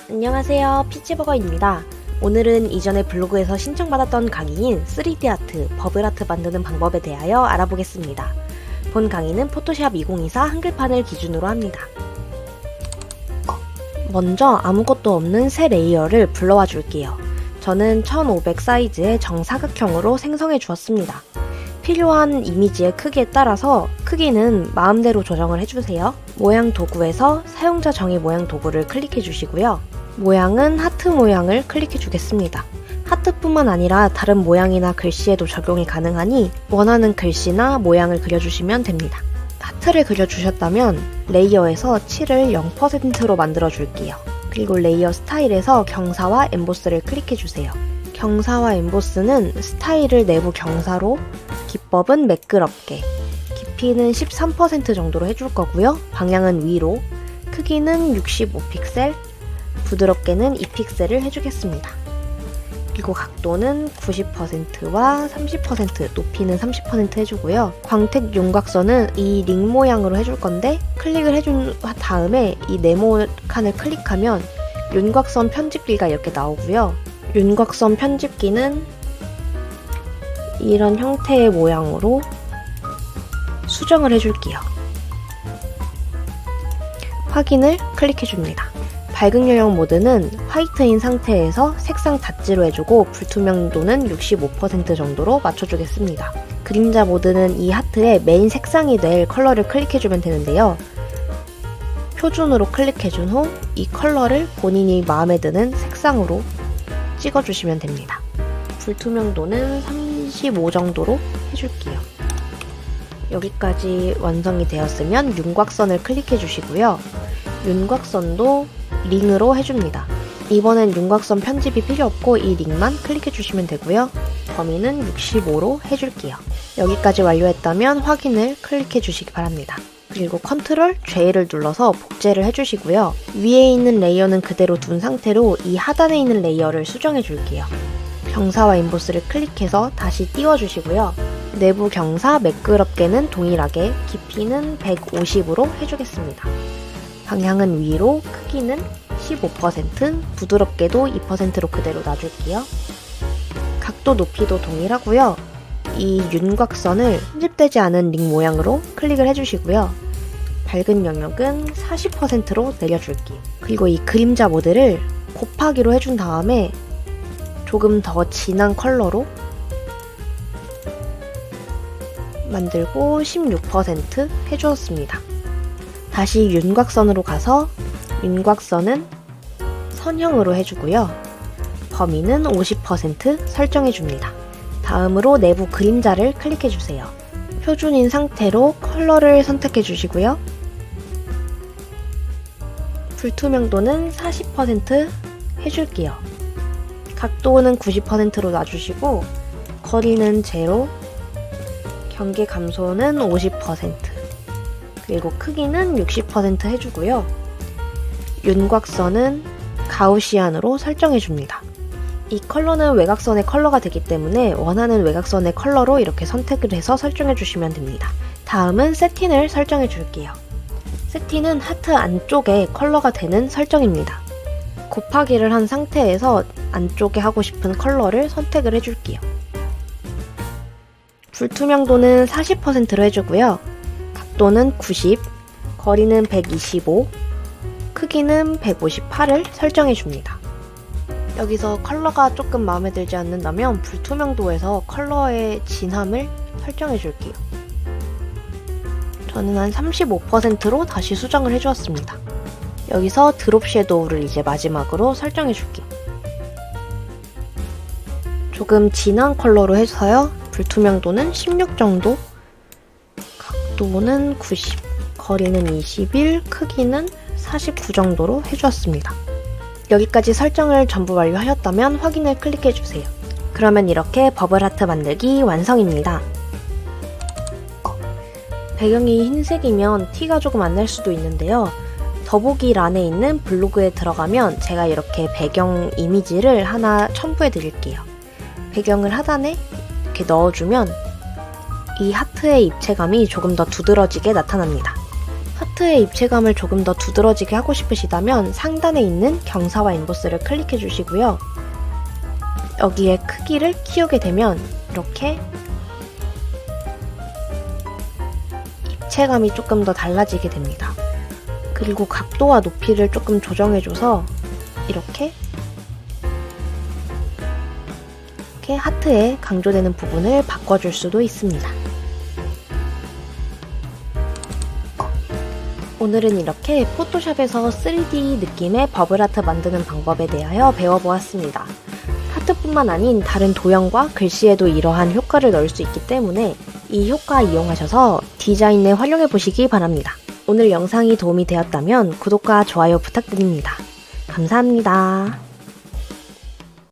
안녕하세요, 피치버거입니다. 오늘은 이전에 블로그에서 신청받았던 강의인 3D 아트, 버블 아트 만드는 방법에 대하여 알아보겠습니다. 본 강의는 포토샵 2024 한글판을 기준으로 합니다. 먼저 아무것도 없는 새 레이어를 불러와 줄게요. 저는 1500 사이즈의 정사각형으로 생성해 주었습니다. 필요한 이미지의 크기에 따라서 크기는 마음대로 조정을 해주세요. 모양 도구에서 사용자 정의 모양 도구를 클릭해 주시고요. 모양은 하트 모양을 클릭해 주겠습니다. 하트뿐만 아니라 다른 모양이나 글씨에도 적용이 가능하니 원하는 글씨나 모양을 그려주시면 됩니다. 하트를 그려주셨다면 레이어에서 칠을 0%로 만들어 줄게요. 그리고 레이어 스타일에서 경사와 엠보스를 클릭해 주세요. 경사와 엠보스는 스타일을 내부 경사로, 기법은 매끄럽게, 깊이는 13% 정도로 해줄 거고요. 방향은 위로, 크기는 65픽셀, 부드럽게는 2픽셀을 해주겠습니다. 그리고 각도는 90%와 30%, 높이는 30% 해주고요. 광택 윤곽선은 이 링 모양으로 해줄 건데 클릭을 해준 다음에 이 네모 칸을 클릭하면 윤곽선 편집기가 이렇게 나오고요. 윤곽선 편집기는 이런 형태의 모양으로 수정을 해줄게요. 확인을 클릭해줍니다. 밝은 요령 모드는 화이트인 상태에서 색상 닷지로 해주고 불투명도는 65% 정도로 맞춰주겠습니다. 그림자 모드는 이 하트의 메인 색상이 될 컬러를 클릭해주면 되는데요. 표준으로 클릭해준 후 이 컬러를 본인이 마음에 드는 색상으로 찍어주시면 됩니다. 불투명도는 35 정도로 해줄게요. 여기까지 완성이 되었으면 윤곽선을 클릭해 주시고요. 윤곽선도 링으로 해줍니다. 이번엔 윤곽선 편집이 필요 없고 이 링만 클릭해 주시면 되고요. 범위는 65로 해줄게요. 여기까지 완료했다면 확인을 클릭해 주시기 바랍니다. 그리고 컨트롤 J를 눌러서 복제를 해주시고요. 위에 있는 레이어는 그대로 둔 상태로 이 하단에 있는 레이어를 수정해 줄게요. 경사와 인보스를 클릭해서 다시 띄워주시고요. 내부 경사 매끄럽게는 동일하게, 깊이는 150으로 해주겠습니다. 방향은 위로, 크기는 15%, 부드럽게도 2%로 그대로 놔줄게요. 각도 높이도 동일하고요. 이 윤곽선을 편집되지 않은 링 모양으로 클릭을 해주시고요. 밝은 영역은 40%로 내려줄게요. 그리고 이 그림자 모드를 곱하기로 해준 다음에 조금 더 진한 컬러로 만들고 16% 해주었습니다. 다시 윤곽선으로 가서 윤곽선은 선형으로 해주고요. 범위는 50% 설정해줍니다. 다음으로 내부 그림자를 클릭해주세요. 표준인 상태로 컬러를 선택해주시고요. 불투명도는 40% 해줄게요. 각도는 90%로 놔주시고 거리는 제로, 경계 감소는 50%, 그리고 크기는 60% 해주고요. 윤곽선은 가우시안으로 설정해줍니다. 이 컬러는 외곽선의 컬러가 되기 때문에 원하는 외곽선의 컬러로 이렇게 선택을 해서 설정해주시면 됩니다. 다음은 세틴을 설정해줄게요. 세틴은 하트 안쪽에 컬러가 되는 설정입니다. 곱하기를 한 상태에서 안쪽에 하고 싶은 컬러를 선택을 해줄게요. 불투명도는 40%로 해주고요. 각도는 90, 거리는 125, 크기는 158을 설정해줍니다. 여기서 컬러가 조금 마음에 들지 않는다면 불투명도에서 컬러의 진함을 설정해줄게요. 저는 한 35%로 다시 수정을 해주었습니다. 여기서 드롭 섀도우를 이제 마지막으로 설정해줄게요. 조금 진한 컬러로 해서요. 불투명도는 16 정도, 각도는 90, 거리는 21, 크기는 49 정도로 해주었습니다. 여기까지 설정을 전부 완료하였다면 확인을 클릭해주세요. 그러면 이렇게 버블 하트 만들기 완성입니다. 배경이 흰색이면 티가 조금 안 날 수도 있는데요. 더보기란에 있는 블로그에 들어가면 제가 이렇게 배경 이미지를 하나 첨부해 드릴게요. 배경을 하단에 이렇게 넣어주면 이 하트의 입체감이 조금 더 두드러지게 나타납니다. 하트의 입체감을 조금 더 두드러지게 하고 싶으시다면 상단에 있는 경사와 엠보스를 클릭해 주시고요. 여기에 크기를 키우게 되면 이렇게 입체감이 조금 더 달라지게 됩니다. 그리고 각도와 높이를 조금 조정해줘서 이렇게 하트에 강조되는 부분을 바꿔줄 수도 있습니다. 오늘은 이렇게 포토샵에서 3D 느낌의 버블아트 만드는 방법에 대하여 배워보았습니다. 하트뿐만 아닌 다른 도형과 글씨에도 이러한 효과를 넣을 수 있기 때문에 이 효과 이용하셔서 디자인에 활용해 보시기 바랍니다. 오늘 영상이 도움이 되었다면 구독과 좋아요 부탁드립니다. 감사합니다.